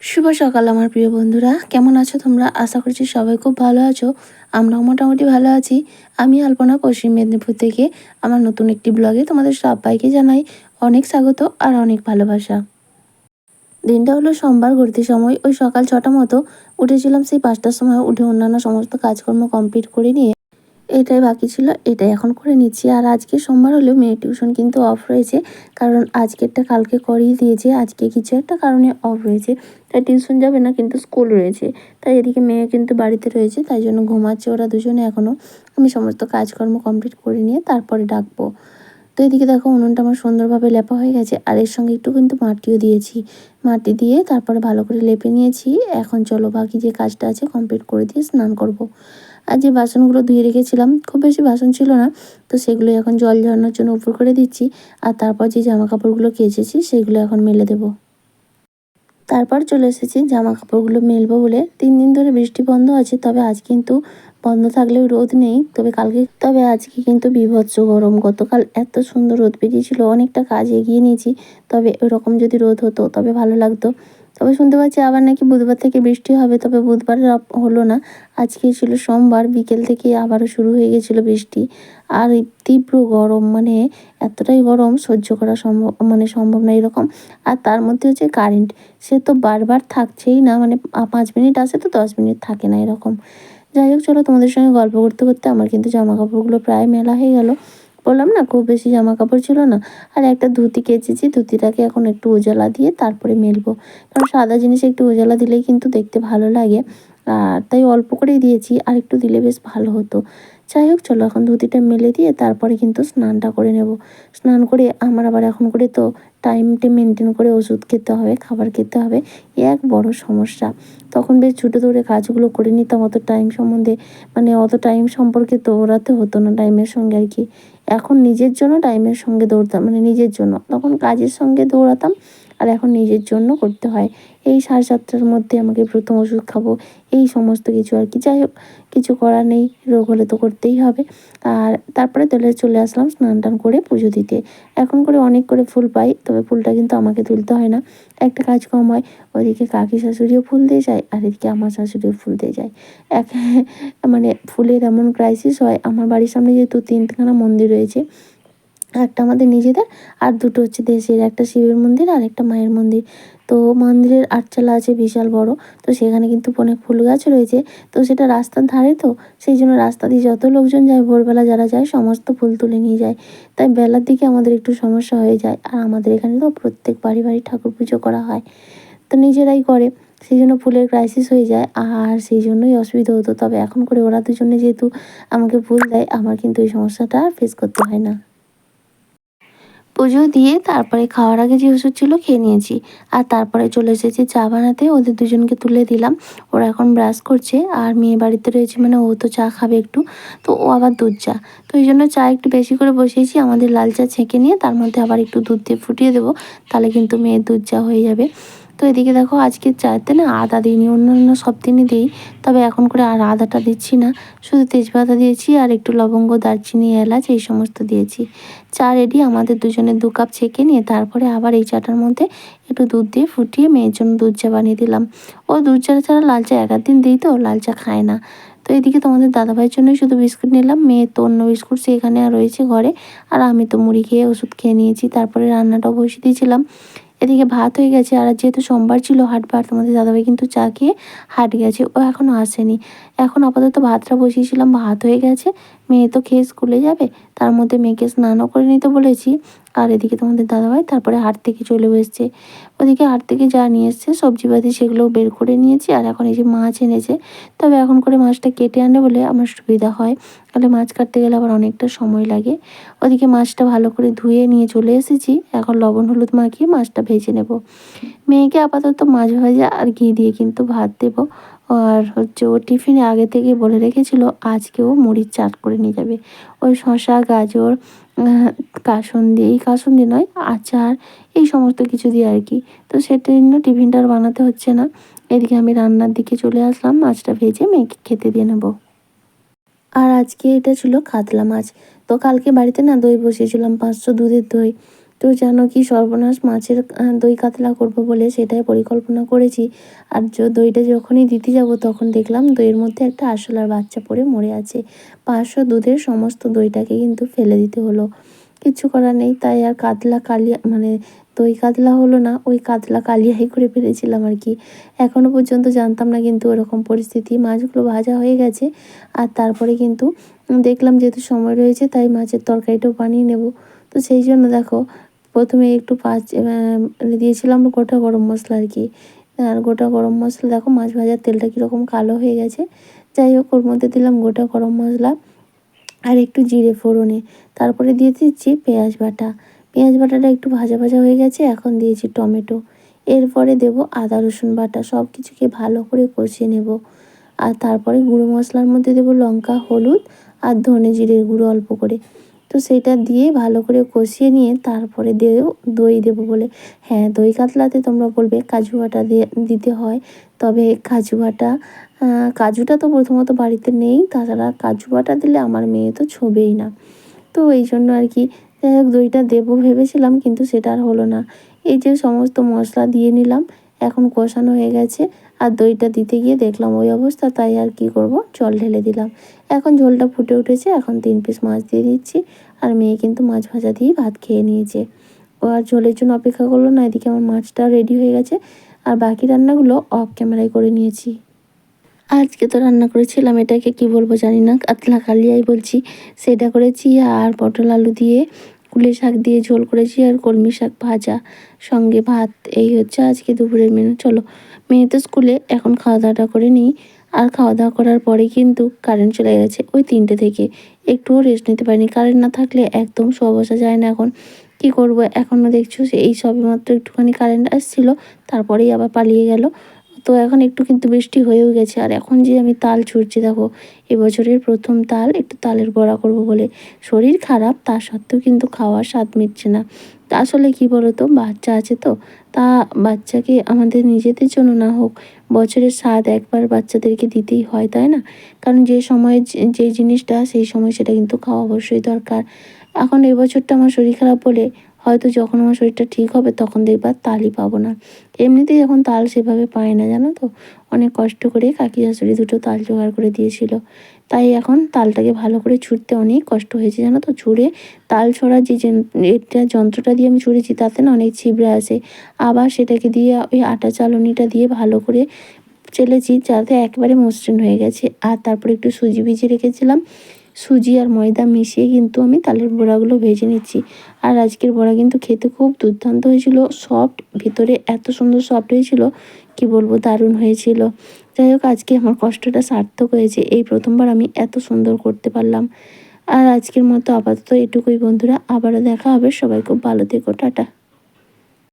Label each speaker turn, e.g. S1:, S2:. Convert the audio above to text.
S1: শুভ সকাল আমার প্রিয় বন্ধুরা, কেমন আছো তোমরা? আশা করছি সবাই খুব ভালো আছো। আমরাও মোটামুটি ভালো আছি। আমি আলপনা, পশ্চিম মেদিনীপুর থেকে আমার নতুন একটি ব্লগে তোমাদের সবাইকে জানাই অনেক স্বাগত আর অনেক ভালোবাসা। দিনটা হলো সোমবার, ঘুরতে সময় ওই সকাল 6টা মতো উঠেছিলাম। সেই 5টার সময় উঠে অন্যান্য সমস্ত কাজকর্ম কমপ্লিট করে নিয়ে এটাই বাকি ছিল, এটাই এখন করে নিচ্ছি। আর আজকে সোমবার হলেও মেয়ের টিউশন কিন্তু অফ রয়েছে, কারণ আজকেরটা কালকে করিয়ে দিয়েছে। আজকে কিছু একটা কারণে অফ রয়েছে, তাই টিউশন যাবে না, কিন্তু স্কুল রয়েছে। তাই এদিকে মেয়ে কিন্তু বাড়িতে রয়েছে, তাই জন্য ঘুমাচ্ছে ওরা দুজনে এখনও। আমি সমস্ত কাজকর্ম কমপ্লিট করে নিয়ে তারপরে ডাকবো। তো এদিকে দেখো উনুনটা আমার সুন্দরভাবে লেপা হয়ে গেছে, আর এর সঙ্গে একটু কিন্তু মাটিও দিয়েছি। মাটি দিয়ে তারপরে ভালো করে লেপে নিয়েছি। এখন চলো বাকি যে কাজটা আছে কমপ্লিট করে দিয়ে স্নান করব। আর যে বাসনগুলো ধুয়ে রেখেছিলাম, খুব বেশি বাসন ছিল না, তো সেগুলো এখন জল ঝরানোর জন্য উপর করে দিচ্ছি। আর তারপর যে জামা কাপড়গুলো কেচেছি সেগুলো এখন মেলে দেবো। তারপর চলে এসেছি জামা কাপড়গুলো মেলবো বলে। 3 দিন ধরে বৃষ্টি বন্ধ আছে, তবে আজ কিন্তু বন্ধ থাকলেও রোদ নেই। তবে আজকে কিন্তু বীভৎস গরম। গতকাল এত সুন্দর রোদ বেরিয়েছিল, অনেকটা কাজ এগিয়ে নিয়েছি। তবে ওরকম যদি রোদ হতো তবে ভালো লাগতো। তবে শুনতে পাচ্ছি আবার নাকি বুধবার থেকে বৃষ্টি হবে, তবে বুধবার হলো না। আজকে ছিল সোমবার, বিকেল থেকে আবারও শুরু হয়ে গেছিলো বৃষ্টি। আর এই তীব্র গরম, মানে এতটাই গরম সহ্য করা সম্ভব না এরকম। আর তার মধ্যে হচ্ছে কারেন্ট, সে তো বারবার থাকছেই না, মানে 5 মিনিট আসে তো 10 মিনিট থাকে না এরকম। যাই হোক, চলো তোমাদের সঙ্গে গল্প করতে করতে আমার কিন্তু জামা কাপড়গুলো প্রায় মেলা হয়ে গেল। বললাম না খুব বেশি জামা কাপড় ছিল না। আর একটা ধুতি কেচেছি, ধুতিটাকে এখন একটু উজালা দিয়ে তারপরে মেলবো, কারণ সাদা জিনিসে একটু উজালা দিলেই কিন্তু দেখতে ভালো লাগে। আর তাই অল্প করেই দিয়েছি, আর একটু দিলে বেশ ভালো হতো। যাই হোক, চলো এখন ধুতিটা মেলে দিয়ে তারপরে কিন্তু স্নানটা করে নেব। স্নান করে আমার আবার এখন করে তো টাইমটা মেনটেন করে ওষুধ খেতে হবে, খাবার খেতে হবে। এক বড় সমস্যা। তখন বেশ ছুটে দৌড়ে কাজগুলো করে নিতাম, অত টাইম সম্বন্ধে, মানে অত টাইম সম্পর্কে দৌড়াতে হতো না টাইমের সঙ্গে আর কি। এখন নিজের জন্য টাইমের সঙ্গে দৌড়তাম, মানে নিজের জন্য, তখন কাজের সঙ্গে দৌড়াতাম। আর এখন নিজের জন্য করতে হয়। এই 7:30টার মধ্যে আমাকে প্রথম ওষুধ খাবো, এই সমস্ত কিছু আর কি। যাই হোক, কিছু করার নেই, রোগ হলে তো করতেই হবে। আর তারপরে চলে আসলাম স্নান টান করে পুজো দিতে। এখন করে অনেক করে ফুল পাই, তবে ফুলটা কিন্তু আমাকে তুলতে হয় না, একটা কাজ কম হয়। ওদিকে কাকি শাশুড়িও ফুল দিয়ে যায়, আর এদিকে আমার শাশুড়িও ফুল দিয়ে যায়। এক মানে ফুলের এমন ক্রাইসিস হয়। আমার বাড়ির সামনে যেহেতু 3খানা মন্দির রয়েছে, একটা আমাদের নিজেদের আর দুটো হচ্ছে দেশের, একটা শিবের মন্দির আর একটা মায়ের মন্দির। তো মন্দিরের আটচালা আছে বিশাল বড়, তো সেখানে কিন্তু অনেক ফুল গাছ রয়েছে। তো সেটা রাস্তার ধারে, তো সেই জন্য রাস্তা দিয়ে যত লোকজন যায়, ভোরবেলা যারা যায় সমস্ত ফুল তুলে নিয়ে যায়। তাই বেলার দিকে আমাদের একটু সমস্যা হয়ে যায়। আর আমাদের এখানে তো প্রত্যেক বাড়ি বাড়ি ঠাকুর পুজো করা হয়, তো নিজেরাই করে, সেই জন্য ফুলের ক্রাইসিস হয়ে যায়, আর সেই জন্যই অসুবিধা হতো। তবে এখন করে ওরা দুজনে যেহেতু আমাকে ফুল দেয়, আমার কিন্তু এই সমস্যাটা আর ফেস করতে হয় না। পুজো দিয়ে তারপরে খাওয়ার আগে যে ওষুধ ছিল খেয়ে নিয়েছি। আর তারপরে চলে এসেছি চা বানাতে, ওদের দুজনকে তুলে দিলাম। ওরা এখন ব্রাশ করছে, আর মেয়ে বাড়িতে রয়েছে মানে ও তো চা খাবে একটু, তো ও আবার দুধ চা। তো এই জন্য চা একটু বেশি করে বসিয়েছি, আমাদের লাল চা ছেঁকে নিয়ে তার মধ্যে আবার একটু দুধ দিয়ে ফুটিয়ে দেবো, তাহলে কিন্তু মেয়ের দুধ চা হয়ে যাবে। তো এদিকে দেখো আজকে চাতে না আদা দিইনি, অন্যান্য সব দিনই দিই, তবে এখন করে আর আদাটা দিচ্ছি না। শুধু তেজপাতা দিয়েছি আর একটু লবঙ্গ, দারচিনি, এলাচ এই সমস্ত দিয়েছি। চা রেডি। আমাদের দুজনের 2 কাপ ছেঁকে নিয়ে তারপরে আবার এই চাটার মধ্যে একটু দুধ দিয়ে ফুটিয়ে মেয়ের জন্য দুধ চা বানিয়ে দিলাম। ও দুধ চা ছাড়া লাল চা এক দিন দিই, তো লাল চা খায় না। তো এদিকে তোমাদের দাদাভাইয়ের জন্যই শুধু বিস্কুট নিলাম, মেয়ে তো অন্য বিস্কুট সেখানে আর রয়েছে ঘরে। আর আমি তো মুড়ি খেয়ে ওষুধ খেয়ে নিয়েছি। তারপরে রান্নাটাও বসিয়ে দিয়েছিলাম। এদিকে ভাত হয়ে গেছে, আর যেহেতু সোমবার ছিল হাটবার, তোমাদের দাদাভাই কিন্তু চা খেয়ে হাট গেছে, ও এখনও আসেনি। এখন আপাতত ভাতটা বসিয়েছিলাম, ভাত হয়ে গেছে। মেয়ে তো খেয়ে স্কুলে যাবে, তার মধ্যে মেয়েকে স্নানও করে নিতে বলেছি। আর এদিকে তোমাদের দাদাভাই তারপরে হাট থেকে চলে এসছে। ওদিকে হাট থেকে যা নিয়ে এসছে সবজিপাতি সেগুলো বের করে নিয়েছি, আর এখন এই যে মাছ এনেছে। তবে এখন করে মাছটা কেটে আনে বলে আমার সুবিধা হয়, তাহলে মাছ কাটতে গেলে আবার অনেকটা সময় লাগে। ওদিকে মাছটা ভালো করে ধুয়ে নিয়ে চলে এসেছি, এখন লবণ হলুদ মাখিয়ে মাছটা ভেজে নেব। মেয়েকে আপাতত মাছ ভাজা আর ঘি দিয়ে কিন্তু ভাত দেবো। আর হচ্ছে ও টিফিনে আগে থেকে বলে রেখেছিল আজকে ও মুড়ির চাট করে নিয়ে যাবে। ওই শসা, গাজর, কাসুন্দি, এই কাসুন্দি নয়, আচার, এই সমস্ত কিছু দিয়ে আর কি। তো সেটার জন্য টিফিনটা আর বানাতে হচ্ছে না। এদিকে আমি রান্নার দিকে চলে আসলাম, মাছটা ভেজে মেয়েকে খেতে দিয়ে নেবো। আর আজকে এটা ছিল কাতলা মাছ। তো কালকে বাড়িতে না দই বসিয়েছিলাম, 500 দুধের দই। তো জানো কি সর্বনাশ, মাছের দই কাতলা করব বলে সেটাই পরিকল্পনা করেছি। আর দইটা যখনই দিতে যাব তখন দেখলাম দইয়ের মধ্যে একটা আরশোলার বাচ্চা পড়ে মরে আছে। 500 দুধের সমস্ত দইটাকে কিন্তু ফেলে দিতে হলো। কিচ্ছু করার নেই, তাই আর কাতলা কালিয়া মানে দই কাতলা হলো না, ওই কাতলা কালিয়াই করে ফেলেছিলাম আর কি। এখনও পর্যন্ত জানতাম না কিন্তু ওরকম পরিস্থিতি। মাছগুলো ভাজা হয়ে গেছে, আর তারপরে কিন্তু দেখলাম যেহেতু সময় রয়েছে তাই মাছের তরকারিটাও বানিয়ে নেব। তো সেই জন্য দেখো প্রথমে একটু দিয়েছিলাম গোটা গরম মশলা আর কি। আর গোটা গরম মশলা দেখো মাছ ভাজার তেলটা কীরকম কালো হয়ে গেছে। যাই হোক, ওর মধ্যে দিলাম গোটা গরম মশলা আর একটু জিরে ফোড়নে। তারপরে দিয়ে দিচ্ছি পেঁয়াজ বাটা। পেঁয়াজ বাটাটা একটু ভাজা ভাজা হয়ে গেছে, এখন দিয়েছি টমেটো। এরপরে দেব আদা রসুন বাটা, সব কিছুকে ভালো করে কষিয়ে নেব। আর তারপরে গুঁড়ো মশলার মধ্যে দেব লঙ্কা, হলুদ আর ধনে জিরের গুঁড়ো অল্প করে। তো সেটা দিয়ে ভালো করে কষিয়ে নিয়ে তারপরে দই দেবো বলে। হ্যাঁ, দই কাতলাতে তোমরা বলবে কাজু বাটা দিতে হয়, তবে কাজুটা তো প্রথমত বাড়িতে নেই, তাছাড়া কাজু বাটা দিলে আমার মেয়ে তো ছোঁবেই না। তো এই জন্য আর কি, যাই হোক দইটা দেবো ভেবেছিলাম কিন্তু সেটা আর হলো না। এই যে সমস্ত মশলা দিয়ে নিলাম, এখন কষানো হয়ে গেছে, আর দইটা দিতে গিয়ে দেখলাম ওই অবস্থা, তাই আর কি করব, জল ঢেলে দিলাম। এখন ঝোলটা ফুটে উঠেছে, এখন 3 পিস মাছ দিয়ে দিচ্ছি। আর মেয়ে কিন্তু মাছ ভাজা দিয়েই ভাত খেয়ে নিয়েছে। ও আর ঝোলের জন্য অপেক্ষা করলো না, এদিকে আমার মাছটা রেডি হয়ে গেছে। আর বাকি রান্নাগুলো অফ ক্যামেরায় করে নিয়েছি। আজকে তো রান্না করেছিলাম, এটাকে কি বলবো জানি না, কাতলা কালিয়াই বলছি। সেটা করেছি, আর পটল আলু দিয়ে কুলে শাক দিয়ে ঝোল করেছি, আর কলমি শাক ভাজা, সঙ্গে ভাত। এই হচ্ছে আজকে দুপুরের মেনু। চলো, মেয়ে তো স্কুলে, এখন খাওয়া দাওয়াটা করে নিই। আর খাওয়া দাওয়া করার পরে কিন্তু কারেন্ট চলে গেছে ওই 3টে থেকে। একটুও রেস্ট নিতে পারিনি, কারেন্ট না থাকলে একদম শোয়া বসা যায় না। এখন কি করব, এখনও দেখছো এই সবেমাত্র একটুখানি কারেন্ট আসছিলো, তারপরেই আবার পালিয়ে গেল। তো এখন একটু কিন্তু বৃষ্টি হয়েও গেছে। আর এখন যে আমি তাল ছুঁড়ছি দেখো, এবছরের প্রথম তাল, একটু তালের বড়া করব বলে। শরীর খারাপ, তা সত্ত্বেও কিন্তু খাওয়ার স্বাদ মিটছে না। তা আসলে কি বলো তো, বাচ্চা আছে তো, তা বাচ্চাকে আমাদের নিজেদের জন্য না হোক, বছরের স্বাদ একবার বাচ্চাদেরকে দিতেই হয়, তাই না? কারণ যে সময়ে যে জিনিসটা, সেই সময় সেটা কিন্তু খাওয়া অবশ্যই দরকার। এখন এবছরটা আমার শরীর খারাপ বলে হয়তো যখন আমার শরীরটা ঠিক হবে তখন দেখবার তালই পাবো না। এমনিতেই এখন তাল সেভাবে পায় না, জানো তো। অনেক কষ্ট করে কাকি শাশুড়ি 2টো তাল জোগাড় করে দিয়েছিল। তাই এখন তালটাকে ভালো করে ছুঁড়তে অনেক কষ্ট হয়েছে, জানো তো। ছুঁড়ে তাল ছড়ার যে এটা যন্ত্রটা দিয়ে আমি ছুঁড়েছি তাতে না অনেক ছিবড়ে আসে। আবার সেটাকে দিয়ে ওই আটা চালনিটা দিয়ে ভালো করে চেলেছি, যাতে একেবারে মসৃণ হয়ে গেছে। আর তারপরে একটু সুজি ভিজিয়ে রেখেছিলাম, সুজি আর ময়দা মিশিয়ে কিন্তু আমি তালের বড়াগুলো ভেজে নিচ্ছি। আর আজকের বড়া কিন্তু খেতে খুব দুর্দান্ত হয়েছিল, সফট, ভিতরে এত সুন্দর সফট হয়েছিল, কি বলবো, দারুণ হয়েছিল। যাই হোক, আজকে আমার কষ্টটা সার্থক হয়েছে, এই প্রথমবার আমি এত সুন্দর করতে পারলাম। আর আজকের মতো আপাতত এটুকুই বন্ধুরা, আবারও দেখা হবে, সবাই খুব ভালো থেকো, টাটা।